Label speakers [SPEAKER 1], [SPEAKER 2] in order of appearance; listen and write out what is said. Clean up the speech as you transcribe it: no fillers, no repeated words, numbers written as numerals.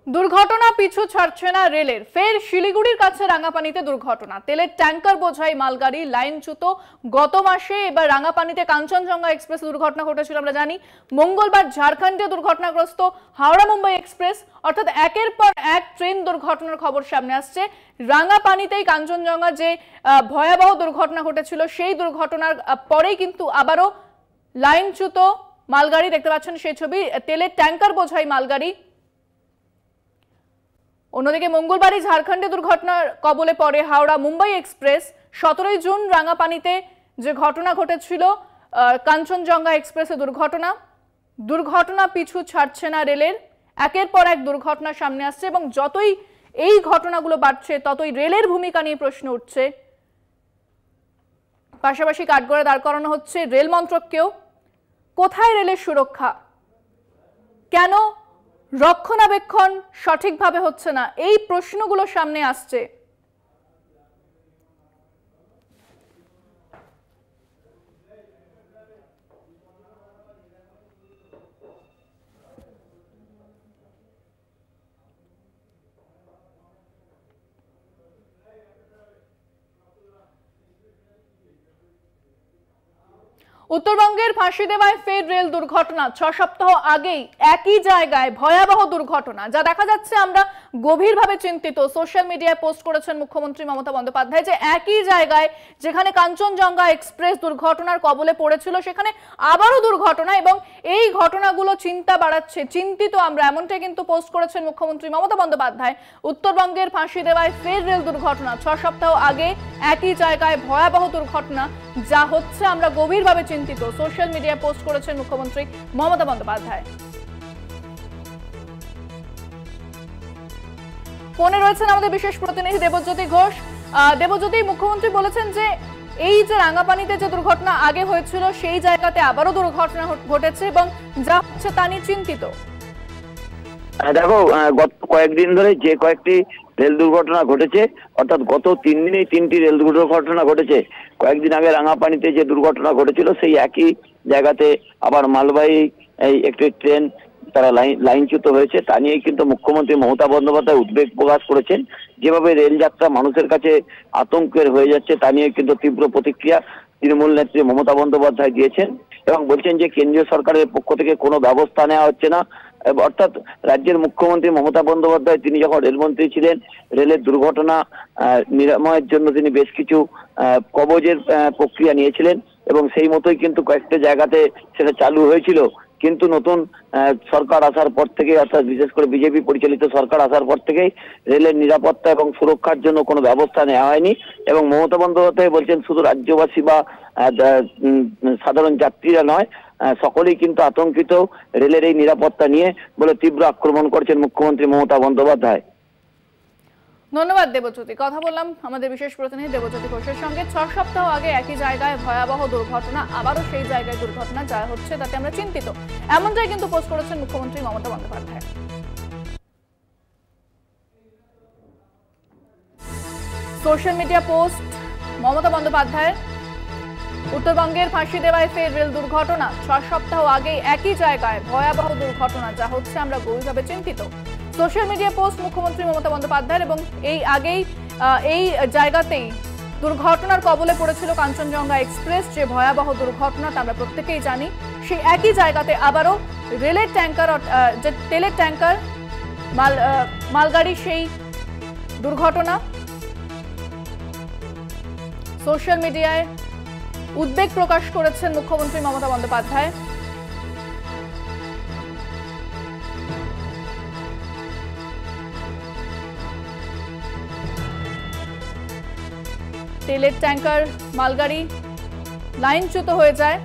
[SPEAKER 1] দুর্ঘটনা পিছু ছাড়ছে না রেলের। ফের শিলিগুড়ির কাছে রাঙ্গাপানিতে দুর্ঘটনা। তেলের ট্যাঙ্কার বোঝাই মালগাড়ি লাইনচ্যুত। গত মাসে এবার রাঙ্গাপানিতে কাঞ্চনজঙ্ঘা এক্সপ্রেস দুর্ঘটনা ঘটেছিল আমরা জানি। মঙ্গলবার ঝাড়খণ্ডে দুর্ঘটনাগ্রস্ত হাওড়া মুম্বাই এক্সপ্রেস, অর্থাৎ একের পর এক ট্রেন দুর্ঘটনার খবর সামনে আসছে। রাঙ্গাপানিতেই কাঞ্চনজঙ্ঘা যে ভয়াবহ দুর্ঘটনা ঘটেছিল সেই দুর্ঘটনার পরেই কিন্তু আবারও লাইনচ্যুত মালগাড়ি দেখতে পাচ্ছেন সেই ছবি। তেলের ট্যাঙ্কার বোঝাই মালগাড়ি। অন্যদিকে মঙ্গলবারই ঝাড়খণ্ডে দুর্ঘটনার কবলে পড়ে হাওড়া মুম্বাই এক্সপ্রেস। 17 জুন রাঙ্গাপানিতে যে ঘটনা ঘটেছিল কাঞ্চনজঙ্ঘা এক্সপ্রেসে দুর্ঘটনা পিছু ছাড়ছে না রেলের। একের পর এক দুর্ঘটনা সামনে আসছে এবং যতই এই ঘটনাগুলো বাড়ছে ততই রেলের ভূমিকা নিয়ে প্রশ্ন উঠছে। পাশাপাশি কাঠগড়ায় দাঁড় করানো হচ্ছে রেল মন্ত্রককেও। কোথায় রেলের সুরক্ষা? কেন রক্ষণাবেক্ষণ সঠিকভাবে হচ্ছে না? এই প্রশ্নগুলো সামনে আসছে। উত্তরবঙ্গের ফাঁসিদেওয়ায় ফের রেল দুর্ঘটনা। 6 সপ্তাহ আগেই একই জায়গায় ভয়াবহ দুর্ঘটনা, যা দেখা যাচ্ছে আমরা গভীরভাবে চিন্তিত। সোশ্যাল মিডিয়ায় পোস্ট করেছেন মুখ্যমন্ত্রী মমতা বন্দ্যোপাধ্যায় যে একই জায়গায় যেখানে কাঞ্চনজঙ্ঘা এক্সপ্রেস দুর্ঘটনার কবলে পড়েছিল সেখানে আবারও দুর্ঘটনা, এবং এই ঘটনাগুলো চিন্তা বাড়াচ্ছে। চিন্তিত আমরা, এমনটাই কিন্তু পোস্ট করেছেন মুখ্যমন্ত্রী মমতা বন্দ্যোপাধ্যায়। উত্তরবঙ্গের ফাঁসিদেওয়ায় ফের রেল দুর্ঘটনা। 6 সপ্তাহ আগে একই জায়গায় ভয়াবহ দুর্ঘটনা, যা হচ্ছে আমরা গভীরভাবে চিন্তিত। সোশ্যাল মিডিয়ায় পোস্ট করেছেন মুখ্যমন্ত্রী মমতা বন্দ্যোপাধ্যায়। ফোনে রয়েছেন আমাদের বিশেষ প্রতিনিধি দেবজ্যোতি ঘোষ। দেবজ্যোতি, মুখ্যমন্ত্রী বলেছেন যে এই যে রাঙ্গাপানিতে যে দুর্ঘটনা আগে হয়েছিল সেই জায়গাতে আবারও দুর্ঘটনা ঘটেছে এবং যা হচ্ছে তা নিয়ে চিন্তিত।
[SPEAKER 2] দেখো, গত কয়েকদিন ধরে যে কয়েকটি রেল দুর্ঘটনা ঘটেছে, অর্থাৎ গত 3 দিনেই 3টি রেল দুর্ঘটনা ঘটেছে। কয়েকদিন আগে রাঙ্গাপানিতে যে দুর্ঘটনা ঘটেছিল সেই একই জায়গাতে আবার মালবাহী একটি ট্রেন তারা লাইনচ্যুত হয়েছে। তা নিয়ে কিন্তু মুখ্যমন্ত্রী মমতা বন্দ্যোপাধ্যায় উদ্বেগ প্রকাশ করেছেন। যেভাবে রেল যাত্রা মানুষের কাছে আতঙ্কের হয়ে যাচ্ছে তা নিয়ে কিন্তু তীব্র প্রতিক্রিয়া তৃণমূল নেত্রী মমতা বন্দ্যোপাধ্যায় দিয়েছেন এবং বলছেন যে কেন্দ্রীয় সরকারের পক্ষ থেকে কোনো ব্যবস্থা নেওয়া হচ্ছে না। অর্থাৎ রাজ্যের মুখ্যমন্ত্রী মমতা বন্দ্যোপাধ্যায় তিনি যখন রেলমন্ত্রী ছিলেন, রেলের দুর্ঘটনা নিরাময়ের জন্য তিনি বেশ কিছু কবজের প্রক্রিয়া নিয়েছিলেন এবং সেই মতোই কিন্তু কয়েকটা জায়গাতে সেটা চালু হয়েছিল। কিন্তু নতুন সরকার আসার পর থেকে, অর্থাৎ বিশেষ করে বিজেপি পরিচালিত সরকার আসার পর থেকেই রেলের নিরাপত্তা এবং সুরক্ষার জন্য কোনো ব্যবস্থা নেওয়া হয়নি এবং মমতা বন্দ্যোপাধ্যায় বলছেন শুধু রাজ্যবাসী বা সাধারণ যাত্রীরা নয়, সকলেই কিন্তু আতঙ্কিত রেলের এই নিরাপত্তা নিয়ে বলে তীব্র আক্রমণ করছেন মুখ্যমন্ত্রী মমতা বন্দ্যোপাধ্যায়।
[SPEAKER 1] ধন্যবাদ দেবজ্যোতি। কথা বললাম আমাদের বিশেষ প্রতিনিধি দেবজ্যোতি ঘোষের সঙ্গে। 6 সপ্তাহ আগে একই জায়গায় ভয়াবহ দুর্ঘটনা, আবারও সেই জায়গায় দুর্ঘটনা যা হচ্ছে তাতে আমরা চিন্তিত, এমনটাই কিন্তু পোস্ট করেছেন মুখ্যমন্ত্রী Mamata Bandyopadhyay. Social media post Mamata বন্দ্যোপাধ্যায়ের। উত্তরবঙ্গের ফাঁসিদেওয়ায় ফের রেল দুর্ঘটনা। 6 সপ্তাহ আগে একই জায়গায় ভয়াবহ দুর্ঘটনা, যা হচ্ছে আমরা গভীরভাবে চিন্তিত। সোশ্যাল মিডিয়া পোস্ট মুখ্যমন্ত্রী মমতা বন্দ্যোপাধ্যায়ের এবং এই জায়গাতেই দুর্ঘটনার কবলে পড়েছিল কাঞ্চনজঙ্ঘা এক্সপ্রেস। যে ভয়াবহ দুর্ঘটনা তা আমরা প্রত্যেকেই জানি। সেই একই জায়গাতে আবারও রেলের ট্যাঙ্কার, যে তেলের ট্যাঙ্কার মালগাড়ি, সেই দুর্ঘটনা। সোশ্যাল মিডিয়ায় উদ্বেগ প্রকাশ করেছেন মুখ্যমন্ত্রী মমতা বন্দ্যোপাধ্যায়। তেলের ট্যাঙ্কার মালগাড়ি লাইনচ্যুত হয়ে যায়।